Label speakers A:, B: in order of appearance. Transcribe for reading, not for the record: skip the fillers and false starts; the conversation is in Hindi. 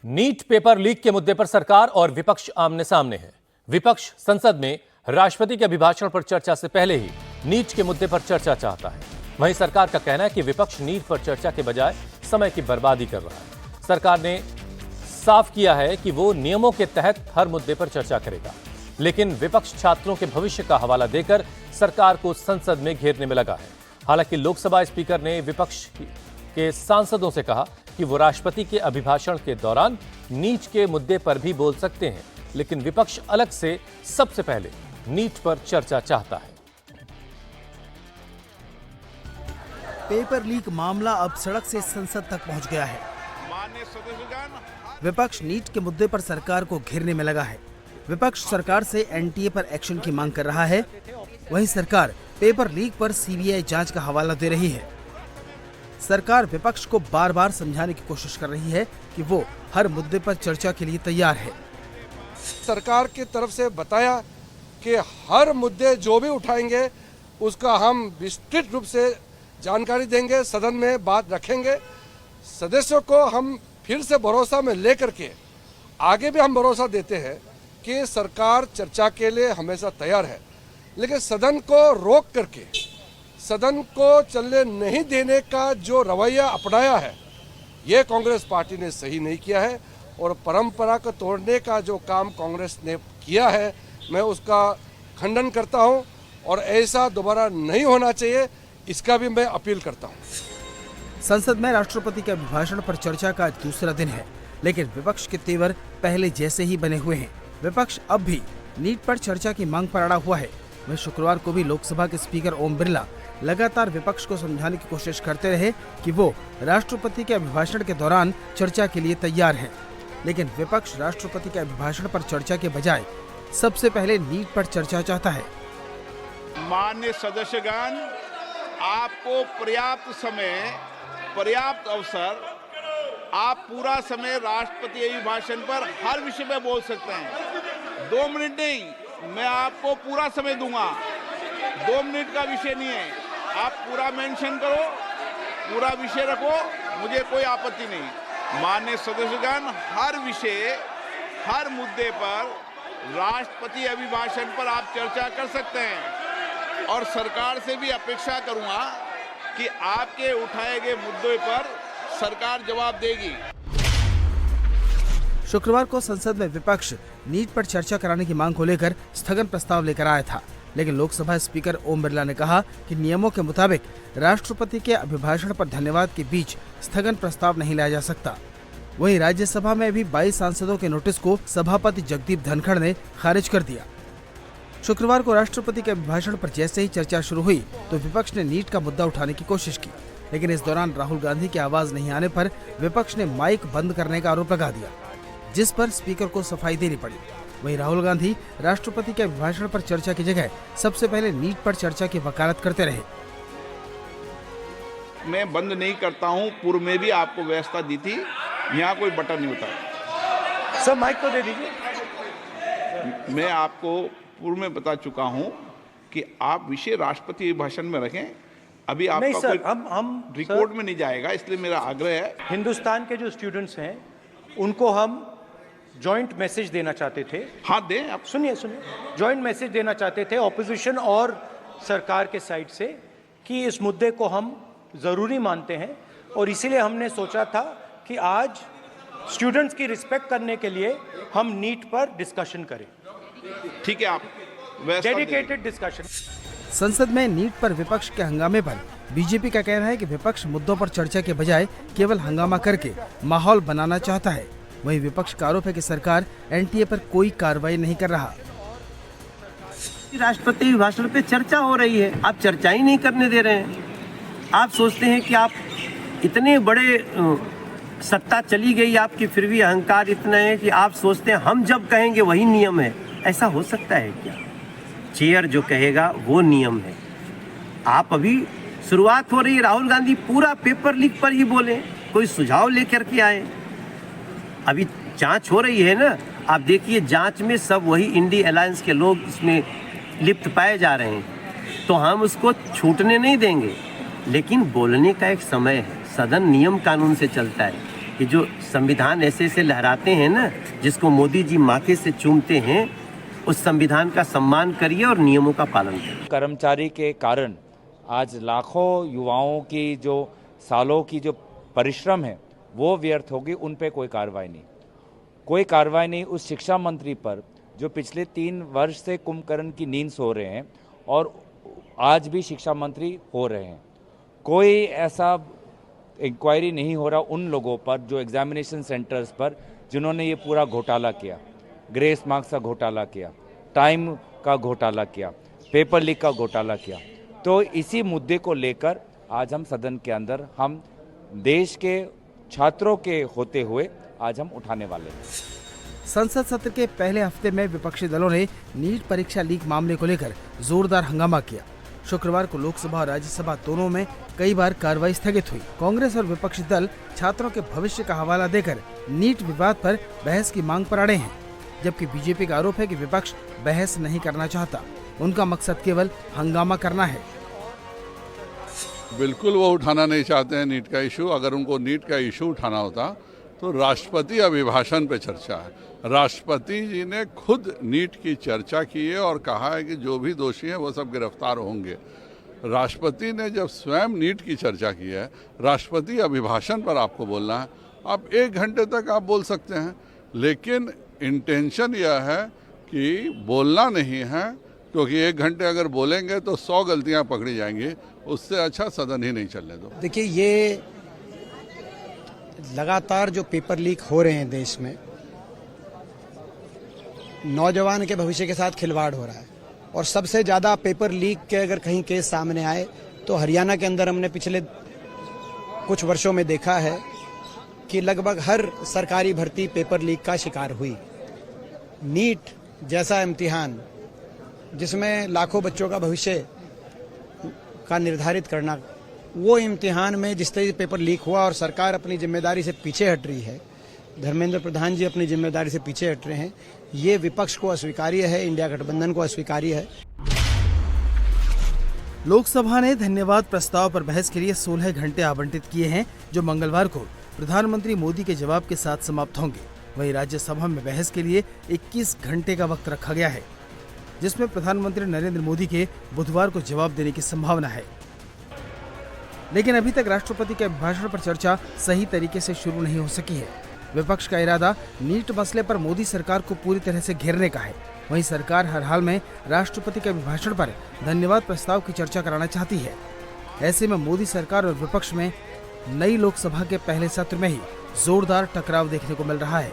A: नीट पेपर लीक के मुद्दे पर सरकार और विपक्ष आमने सामने है। विपक्ष संसद में राष्ट्रपति के अभिभाषण पर चर्चा से पहले ही नीट के मुद्दे पर चर्चा चाहता है। वहीं सरकार का कहना है कि विपक्ष नीट पर चर्चा के बजाय समय की बर्बादी कर रहा है। सरकार ने साफ किया है कि वो नियमों के तहत हर मुद्दे पर चर्चा करेगा, लेकिन विपक्ष छात्रों के भविष्य का हवाला देकर सरकार को संसद में घेरने में लगा है। हालांकि लोकसभा स्पीकर ने विपक्ष के सांसदों से कहा कि वो राष्ट्रपति के अभिभाषण के दौरान नीट के मुद्दे पर भी बोल सकते हैं, लेकिन विपक्ष अलग से सबसे पहले नीट पर चर्चा चाहता है।
B: पेपर लीक मामला अब सड़क से संसद तक पहुंच गया है। विपक्ष नीट के मुद्दे पर सरकार को घेरने में लगा है। विपक्ष सरकार से एनटीए पर एक्शन की मांग कर रहा है। वहीं सरकार पेपर लीक पर सीबीआई जांच का हवाला दे रही है। सरकार विपक्ष को बार बार समझाने की कोशिश कर रही है कि वो हर मुद्दे पर चर्चा के लिए तैयार है।
C: सरकार की तरफ से बताया कि हर मुद्दे जो भी उठाएंगे उसका हम विस्तृत रूप से जानकारी देंगे, सदन में बात रखेंगे। सदस्यों को हम फिर से भरोसा में लेकर के आगे भी हम भरोसा देते हैं कि सरकार चर्चा के लिए हमेशा तैयार है, लेकिन सदन को रोक करके सदन को चलने नहीं देने का जो रवैया अपनाया है, ये कांग्रेस पार्टी ने सही नहीं किया है। और परंपरा को तोड़ने का जो काम कांग्रेस ने किया है, मैं उसका खंडन करता हूं और ऐसा दोबारा नहीं होना चाहिए, इसका भी मैं अपील करता हूं।
B: संसद में राष्ट्रपति के अभिभाषण पर चर्चा का दूसरा दिन है, लेकिन विपक्ष के तेवर पहले जैसे ही बने हुए हैं। विपक्ष अब भी नीट पर चर्चा की मांग पर अड़ा हुआ है। वहीं शुक्रवार को भी लोकसभा के स्पीकर ओम बिरला लगातार विपक्ष को समझाने की कोशिश करते रहे कि वो राष्ट्रपति के अभिभाषण के दौरान चर्चा के लिए तैयार है, लेकिन विपक्ष राष्ट्रपति के अभिभाषण पर चर्चा के बजाय सबसे पहले नीट पर चर्चा चाहता है।
D: माननीय सदस्यगण, आपको पर्याप्त समय, पर्याप्त अवसर, आप पूरा समय राष्ट्रपति अभिभाषण पर हर विषय में बोल सकते हैं। 2 मिनट नहीं, मैं आपको पूरा समय दूंगा। 2 मिनट का विषय नहीं है, आप पूरा मेंशन करो, पूरा विषय रखो, मुझे कोई आपत्ति नहीं। माननीय सदस्यगण, हर विषय, हर मुद्दे पर राष्ट्रपति अभिभाषण पर आप चर्चा कर सकते हैं और सरकार से भी अपेक्षा करूंगा कि आपके उठाए गए मुद्दों पर सरकार जवाब देगी।
B: शुक्रवार को संसद में विपक्ष नीट पर चर्चा कराने की मांग को लेकर स्थगन प्रस्ताव लेकर आया था, लेकिन लोकसभा स्पीकर ओम बिरला ने कहा कि नियमों के मुताबिक राष्ट्रपति के अभिभाषण पर धन्यवाद के बीच स्थगन प्रस्ताव नहीं लाया जा सकता। वहीं राज्यसभा में भी 22 सांसदों के नोटिस को सभापति जगदीप धनखड़ ने खारिज कर दिया। शुक्रवार को राष्ट्रपति के अभिभाषण पर जैसे ही चर्चा शुरू हुई तो विपक्ष ने नीट का मुद्दा उठाने की कोशिश की, लेकिन इस दौरान राहुल गांधी की आवाज नहीं आने पर विपक्ष ने माइक बंद करने का आरोप लगा दिया, जिस पर स्पीकर को सफाई देनी पड़ी। वहीं राहुल गांधी राष्ट्रपति के अभिभाषण पर चर्चा की जगह सबसे पहले नीट पर चर्चा की वकालत करते रहे।
D: मैं बंद नहीं करता हूं, पूर्व में भी आपको व्यवस्था दी थी, यहाँ कोई बटन नहीं होता।
E: सर माइक को दे दीजिए।
D: मैं आपको पूर्व में बता चुका हूं कि आप विषय राष्ट्रपति अभिभाषण में रखें। अभी आपका
E: नहीं सर,
D: कोई
E: हम
D: रिकॉर्ड में नहीं जाएगा, इसलिए मेरा आग्रह है।
E: हिंदुस्तान के जो स्टूडेंट्स हैं उनको हम जॉइंट मैसेज देना चाहते थे।
D: हाँ दें आप।
E: सुनिए, जॉइंट मैसेज देना चाहते थे ऑपोजिशन और सरकार के साइड से कि इस मुद्दे को हम ज़रूरी मानते हैं और इसीलिए हमने सोचा था कि आज स्टूडेंट्स की रिस्पेक्ट करने के लिए हम नीट पर डिस्कशन करें।
D: ठीक है, आप
E: डेडिकेटेड डिस्कशन।
B: संसद में नीट पर विपक्ष के हंगामे पर बीजेपी का कहना है कि विपक्ष मुद्दों पर चर्चा के बजाय केवल हंगामा करके माहौल बनाना चाहता है। वहीं विपक्ष का आरोप है कि सरकार एनटीए पर कोई कार्रवाई नहीं कर रहा।
F: राष्ट्रपति अभिभाषण पे चर्चा हो रही है, आप चर्चा ही नहीं करने दे रहे हैं। आप सोचते हैं कि आप इतने बड़े सत्ता चली गई आपकी, फिर भी अहंकार इतना है कि आप सोचते हैं हम जब कहेंगे वही नियम है। ऐसा हो सकता है क्या? चेयर जो कहेगा वो नियम है। आप अभी शुरुआत हो रही है, राहुल गांधी पूरा पेपर लीक पर ही बोले, कोई सुझाव लेकर के आए। अभी जांच हो रही है ना, आप देखिए जांच में सब वही इंडी अलायंस के लोग इसमें लिप्त पाए जा रहे हैं, तो हम उसको छूटने नहीं देंगे। लेकिन बोलने का एक समय है, सदन नियम कानून से चलता है। कि जो संविधान ऐसे ऐसे लहराते हैं ना, जिसको मोदी जी माथे से चूमते हैं, उस संविधान का सम्मान करिए और नियमों का पालन करिए।
G: कर्मचारी के कारण आज लाखों युवाओं की जो सालों की जो परिश्रम है वो व्यर्थ होगी। उन पे कोई कार्रवाई नहीं, कोई कार्रवाई नहीं उस शिक्षा मंत्री पर जो पिछले 3 वर्ष से कुंभकर्ण की नींद सो रहे हैं और आज भी शिक्षा मंत्री हो रहे हैं। कोई ऐसा इंक्वायरी नहीं हो रहा उन लोगों पर जो एग्जामिनेशन सेंटर्स पर जिन्होंने ये पूरा घोटाला किया, ग्रेस मार्क्स का घोटाला किया, टाइम का घोटाला किया, पेपर लीक का घोटाला किया। तो इसी मुद्दे को लेकर आज हम सदन के अंदर हम देश के छात्रों के होते हुए आज हम उठाने वाले हैं।
B: संसद सत्र के पहले हफ्ते में विपक्षी दलों ने नीट परीक्षा लीक मामले को लेकर जोरदार हंगामा किया। शुक्रवार को लोकसभा और राज्यसभा दोनों में कई बार कार्रवाई स्थगित हुई। कांग्रेस और विपक्षी दल छात्रों के भविष्य का हवाला देकर नीट विवाद पर बहस की मांग पर अड़े हैं, जबकि बीजेपी का आरोप है कि विपक्ष बहस नहीं करना चाहता, उनका मकसद केवल हंगामा करना है।
H: बिल्कुल वो उठाना नहीं चाहते हैं नीट का इशू। अगर उनको नीट का इशू उठाना होता तो राष्ट्रपति अभिभाषण पे चर्चा है। राष्ट्रपति जी ने खुद नीट की चर्चा की है और कहा है कि जो भी दोषी हैं वो सब गिरफ्तार होंगे। राष्ट्रपति ने जब स्वयं नीट की चर्चा की है, राष्ट्रपति अभिभाषण पर आपको बोलना है। आप 1 घंटे तक आप बोल सकते हैं, लेकिन इंटेंशन यह है कि बोलना नहीं है, क्योंकि 1 घंटे अगर बोलेंगे तो 100 गलतियां पकड़ी जाएंगी। उससे अच्छा सदन ही नहीं चलने दो।
I: देखिए, ये लगातार जो पेपर लीक हो रहे हैं देश में, नौजवान के भविष्य के साथ खिलवाड़ हो रहा है। और सबसे ज़्यादा पेपर लीक के अगर कहीं केस सामने आए तो हरियाणा के अंदर हमने पिछले कुछ वर्षों में देखा है कि लगभग हर सरकारी भर्ती पेपर लीक का शिकार हुई। नीट जैसा इम्तिहान जिसमें लाखों बच्चों का भविष्य का निर्धारित करना, वो इम्तिहान में जिस तरह से पेपर लीक हुआ और सरकार अपनी जिम्मेदारी से पीछे हट रही है, धर्मेंद्र प्रधान जी अपनी जिम्मेदारी से पीछे हट रहे हैं, ये विपक्ष को अस्वीकार्य है, इंडिया गठबंधन को अस्वीकार्य है।
B: लोकसभा ने धन्यवाद प्रस्ताव पर बहस के लिए 16 घंटे आवंटित किए हैं, जो मंगलवार को प्रधानमंत्री मोदी के जवाब के साथ समाप्त होंगे। वहीं राज्यसभा में बहस के लिए 21 घंटे का वक्त रखा गया है, जिसमें प्रधानमंत्री नरेंद्र मोदी के बुधवार को जवाब देने की संभावना है। लेकिन अभी तक राष्ट्रपति के अभिभाषण पर चर्चा सही तरीके से शुरू नहीं हो सकी है। विपक्ष का इरादा नीट मसले पर मोदी सरकार को पूरी तरह से घेरने का है। वहीं सरकार हर हाल में राष्ट्रपति के अभिभाषण पर धन्यवाद प्रस्ताव की चर्चा कराना चाहती है। ऐसे में मोदी सरकार और विपक्ष में नई लोकसभा के पहले सत्र में ही जोरदार टकराव देखने को मिल रहा है।